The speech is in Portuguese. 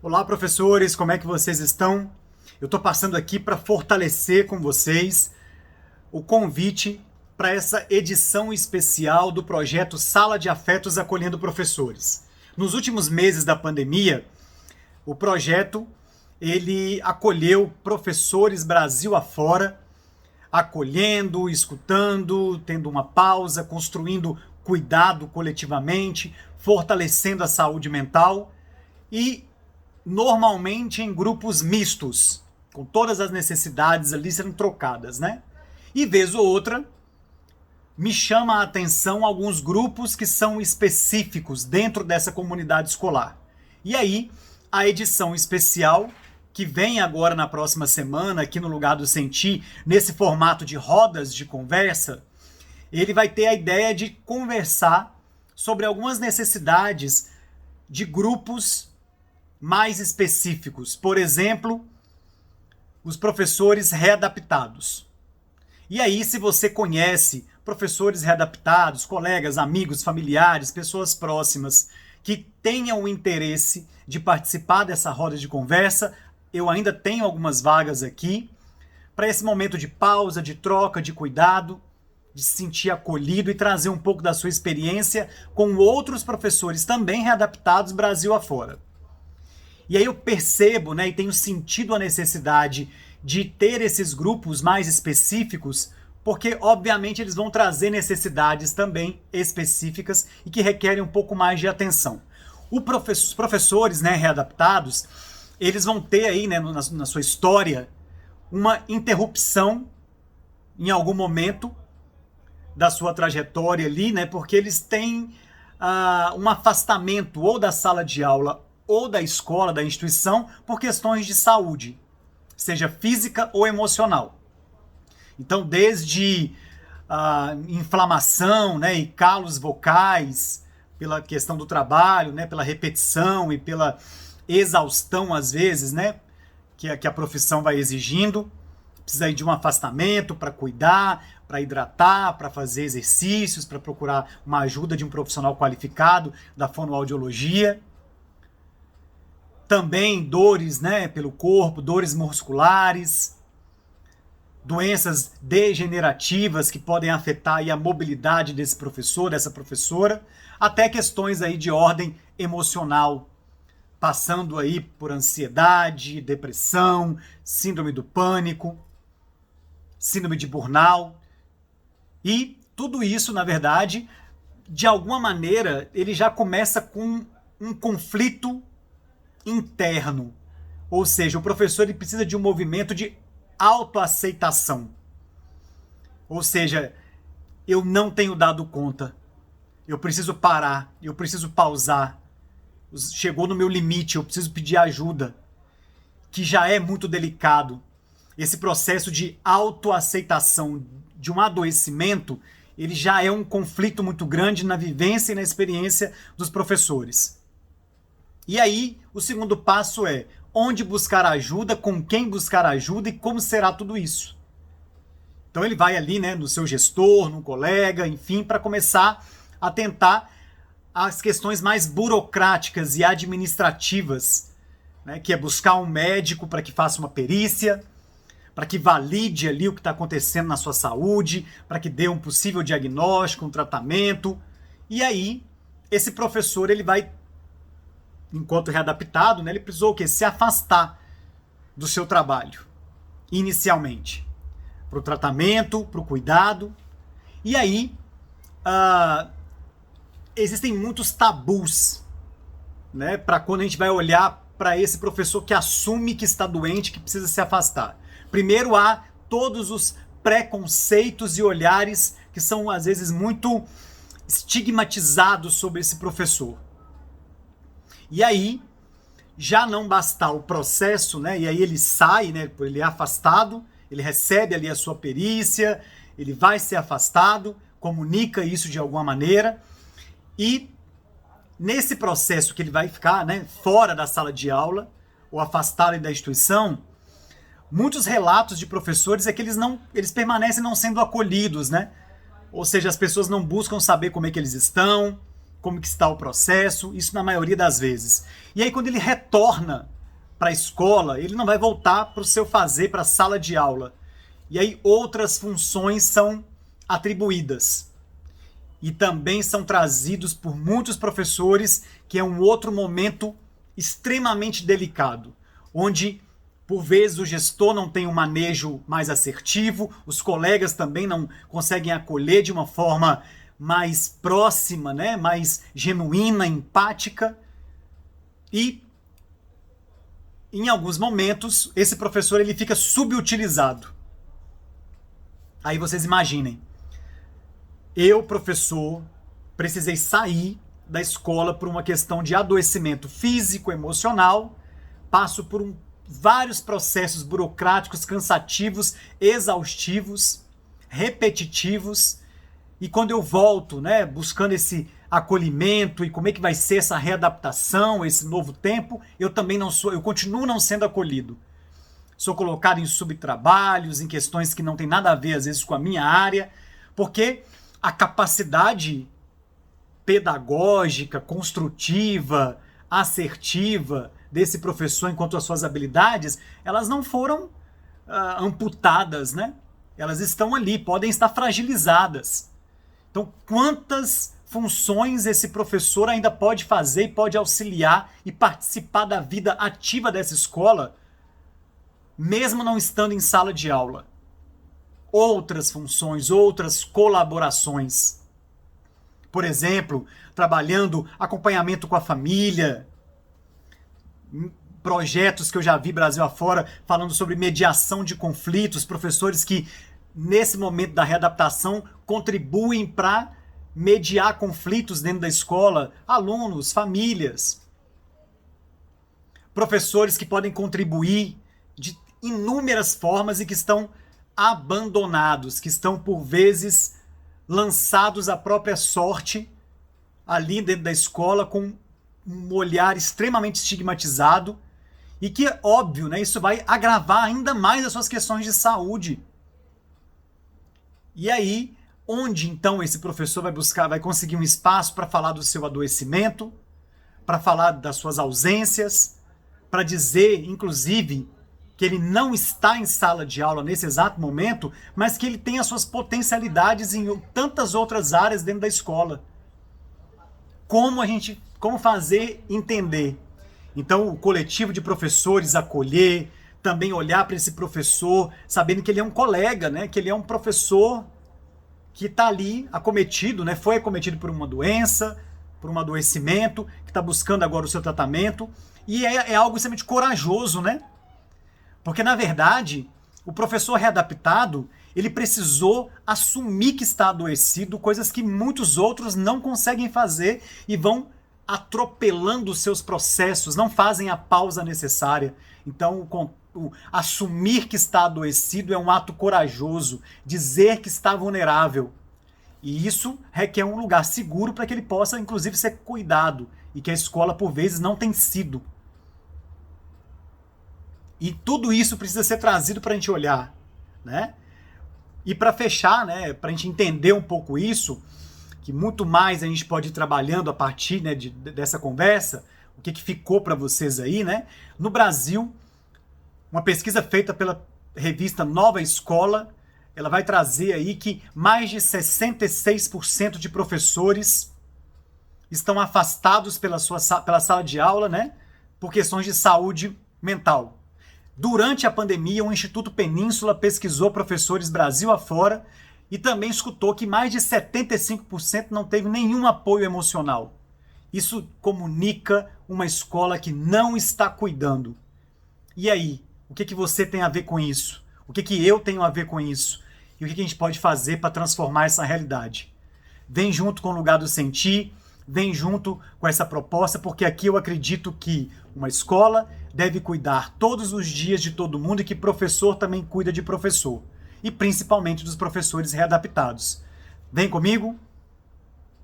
Olá, professores, como é que vocês estão? Eu estou passando aqui para fortalecer com vocês o convite para essa edição especial do projeto Sala de Afetos Acolhendo Professores. Nos últimos meses da pandemia, o projeto ele acolheu professores Brasil afora, acolhendo, escutando, tendo uma pausa, construindo cuidado coletivamente, fortalecendo a saúde mental e normalmente em grupos mistos, com todas as necessidades ali sendo trocadas, né? E vez ou outra, me chama a atenção alguns grupos que são específicos dentro dessa comunidade escolar. E aí, a edição especial, que vem agora na próxima semana, aqui no Lugar do Sentir, nesse formato de rodas de conversa, ele vai ter a ideia de conversar sobre algumas necessidades de grupos mais específicos. Por exemplo, os professores readaptados. E aí, se você conhece professores readaptados, colegas, amigos, familiares, pessoas próximas que tenham o interesse de participar dessa roda de conversa, eu ainda tenho algumas vagas aqui para esse momento de pausa, de troca, de cuidado, de se sentir acolhido e trazer um pouco da sua experiência com outros professores também readaptados Brasil afora. E aí eu percebo, né, e tenho sentido a necessidade de ter esses grupos mais específicos, porque obviamente eles vão trazer necessidades também específicas e que requerem um pouco mais de atenção. Os professores, né, readaptados, eles vão ter aí, né, na sua história, uma interrupção em algum momento da sua trajetória ali, né, porque eles têm um afastamento ou da sala de aula ou da escola, da instituição, por questões de saúde, seja física ou emocional. Então, desde inflamação, né, e calos vocais, pela questão do trabalho, né, pela repetição e pela exaustão, às vezes, né, que a profissão vai exigindo, precisa aí de um afastamento para cuidar, para hidratar, para fazer exercícios, para procurar uma ajuda de um profissional qualificado da fonoaudiologia. Também dores, né, pelo corpo, dores musculares, doenças degenerativas que podem afetar aí a mobilidade desse professor, dessa professora, até questões aí de ordem emocional, passando aí por ansiedade, depressão, síndrome do pânico, síndrome de burnout. E tudo isso, na verdade, de alguma maneira, ele já começa com um conflito interno. Ou seja, o professor ele precisa de um movimento de autoaceitação. Ou seja, eu não tenho dado conta. Eu preciso parar, eu preciso pausar. Chegou no meu limite, eu preciso pedir ajuda. Que já é muito delicado. Esse processo de autoaceitação de um adoecimento, ele já é um conflito muito grande na vivência e na experiência dos professores. E aí, o segundo passo é onde buscar ajuda, com quem buscar ajuda e como será tudo isso. Então ele vai ali, né, no seu gestor, no colega, enfim, para começar a tentar as questões mais burocráticas e administrativas, né, que é buscar um médico para que faça uma perícia, para que valide ali o que está acontecendo na sua saúde, para que dê um possível diagnóstico, um tratamento. E aí, esse professor ele vai, enquanto readaptado, né, ele precisou o quê? Se afastar do seu trabalho, inicialmente, para o tratamento, para o cuidado. E aí, existem muitos tabus, né, para quando a gente vai olhar para esse professor que assume que está doente, que precisa se afastar. Primeiro, há todos os preconceitos e olhares que são, às vezes, muito estigmatizados sobre esse professor. E aí, já não bastar o processo, né? E aí ele sai, né? Ele é afastado, ele recebe ali a sua perícia, ele vai ser afastado, comunica isso de alguma maneira. E nesse processo que ele vai ficar, né, fora da sala de aula, ou afastado da instituição, muitos relatos de professores é que eles permanecem não sendo acolhidos, né? Ou seja, as pessoas não buscam saber como é que eles estão, como que está o processo, isso na maioria das vezes. E aí quando ele retorna para a escola, ele não vai voltar para o seu fazer, para a sala de aula. E aí outras funções são atribuídas. E também são trazidos por muitos professores, que é um outro momento extremamente delicado, onde, por vezes, o gestor não tem um manejo mais assertivo, os colegas também não conseguem acolher de uma forma mais próxima, né? Mais genuína, empática. E, em alguns momentos, esse professor ele fica subutilizado. Aí vocês imaginem, eu, professor, precisei sair da escola por uma questão de adoecimento físico, emocional, passo por vários processos burocráticos, cansativos, exaustivos, repetitivos, e quando eu volto, né, buscando esse acolhimento e como é que vai ser essa readaptação, esse novo tempo, eu também não sou, eu continuo não sendo acolhido. Sou colocado em subtrabalhos, em questões que não tem nada a ver, às vezes, com a minha área, porque a capacidade pedagógica, construtiva, assertiva desse professor enquanto as suas habilidades, elas não foram amputadas, né? Elas estão ali, podem estar fragilizadas. Então, quantas funções esse professor ainda pode fazer e pode auxiliar e participar da vida ativa dessa escola, mesmo não estando em sala de aula? Outras funções, outras colaborações. Por exemplo, trabalhando acompanhamento com a família, projetos que eu já vi Brasil afora falando sobre mediação de conflitos, professores que, nesse momento da readaptação, contribuem para mediar conflitos dentro da escola, alunos, famílias. Professores que podem contribuir de inúmeras formas e que estão abandonados, que estão, por vezes, lançados à própria sorte ali dentro da escola com um olhar extremamente estigmatizado e que, é óbvio, né, isso vai agravar ainda mais as suas questões de saúde. E aí, onde então esse professor vai conseguir um espaço para falar do seu adoecimento, para falar das suas ausências, para dizer, inclusive, que ele não está em sala de aula nesse exato momento, mas que ele tem as suas potencialidades em tantas outras áreas dentro da escola. Como fazer entender? Então, o coletivo de professores acolher, também olhar para esse professor, sabendo que ele é um colega, né? Que ele é um professor que está ali acometido, né? Foi acometido por uma doença, por um adoecimento, que está buscando agora o seu tratamento, e é algo extremamente corajoso, né? Porque, na verdade, o professor readaptado, ele precisou assumir que está adoecido, coisas que muitos outros não conseguem fazer e vão atropelando os seus processos, não fazem a pausa necessária. Então, assumir que está adoecido é um ato corajoso, dizer que está vulnerável. E isso requer um lugar seguro para que ele possa, inclusive, ser cuidado, e que a escola, por vezes, não tem sido. E tudo isso precisa ser trazido para a gente olhar, né? E para fechar, né, para a gente entender um pouco isso, que muito mais a gente pode ir trabalhando a partir, né, dessa conversa, o que ficou para vocês aí, né? No Brasil, uma pesquisa feita pela revista Nova Escola, ela vai trazer aí que mais de 66% de professores estão afastados pela sala de aula, né, por questões de saúde mental. Durante a pandemia, o Instituto Península pesquisou professores Brasil afora e também escutou que mais de 75% não teve nenhum apoio emocional. Isso comunica uma escola que não está cuidando. E aí, o que você tem a ver com isso? O que eu tenho a ver com isso? E o que a gente pode fazer para transformar essa realidade? Vem junto com o Lugar do Sentir, vem junto com essa proposta, porque aqui eu acredito que uma escola deve cuidar todos os dias de todo mundo e que professor também cuida de professor. E principalmente dos professores readaptados. Vem comigo?